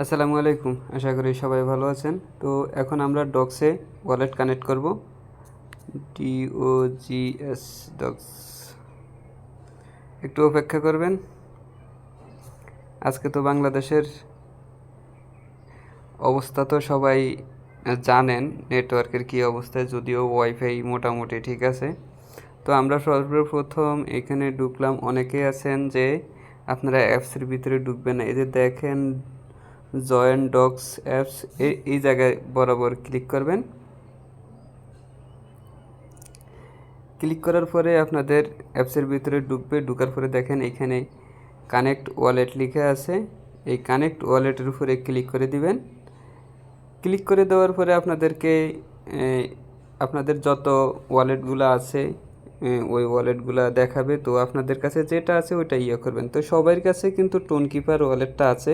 আসসালামু আলাইকুম, আশা করি সবাই ভালো আছেন। তো এখন আমরা ডক্সে ওয়ালেট কানেক্ট করব। DOGS ডক্স, একটু অপেক্ষা করবেন। আজকে তো বাংলাদেশের অবস্থা তো সবাই জানেন, নেটওয়ার্কের কী অবস্থায়, যদিও ওয়াইফাই মোটামুটি ঠিক আছে। তো আমরা সর্বপ্রথম এখানে ঢুকলাম। অনেকেই আছেন যে আপনারা অ্যাপসের ভিতরে ঢুকবেন না, এদের দেখেন জয়েন ডক্স অ্যাপস, এই জায়গায় বরাবর ক্লিক করবেন। ক্লিক করার পরে আপনাদের অ্যাপসের ভিতরে ঢুকার পরে দেখেন এখানে কানেক্ট ওয়ালেট লিখে আছে। এই কানেক্ট ওয়ালেটের উপরে ক্লিক করে দিবেন। ক্লিক করে দেওয়ার পরে আপনাদেরকে আপনাদের যত ওয়ালেটগুলো আছে ওই ওয়ালেটগুলো দেখাবে। তো আপনাদের কাছে যেটা আছে ওইটা করবেন। তো সবার কাছে কিন্তু টোন কিপার ওয়ালেটটা আছে,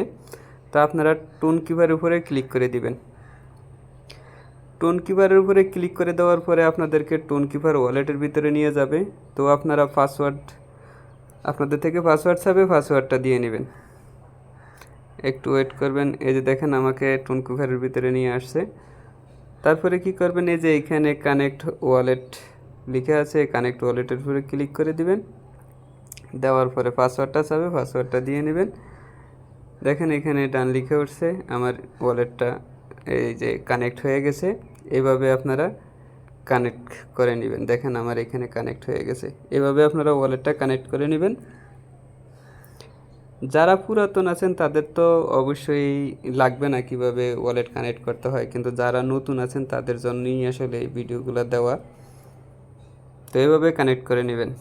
তো আপনারা টোন কিপারের উপরে ক্লিক করে দিবেন। টোন কিপারের উপরে ক্লিক করে দেওয়ার পরে আপনাদেরকে টোন কিপার ওয়ালেটের ভিতরে নিয়ে যাবে। তো আপনারা আপনাদের থেকে পাসওয়ার্ড চাবে, পাসওয়ার্ডটা দিয়ে নেবেন। একটু ওয়েট করবেন। এই যে দেখেন আমাকে টোন কিপারের ভিতরে নিয়ে আসছে। তারপরে কি করবেন, এই যে এখানে কানেক্ট ওয়ালেট লিখে আছে, কানেক্ট ওয়ালেটের উপরে ক্লিক করে দিবেন। দেওয়ার পরে পাসওয়ার্ডটা চাবে, পাসওয়ার্ডটা দিয়ে নেবেন। দেখেন এখানে ডান লিখে উঠছে, আমার ওয়ালেটটা এই যে কানেক্ট হয়ে গেছে। এইভাবে আপনারা কানেক্ট করে নেবেন। দেখেন আমার এখানে কানেক্ট হয়ে গেছে। এভাবে আপনারা ওয়ালেটটা কানেক্ট করে নেবেন। যারা পুরাতন আছেন তাদের তো অবশ্যই লাগবে না কিভাবে ওয়ালেট কানেক্ট করতে হয়, কিন্তু যারা নতুন আছেন তাদের জন্যই আসলে এই ভিডিওগুলো দেওয়া। তো এভাবে কানেক্ট করে নেবেন।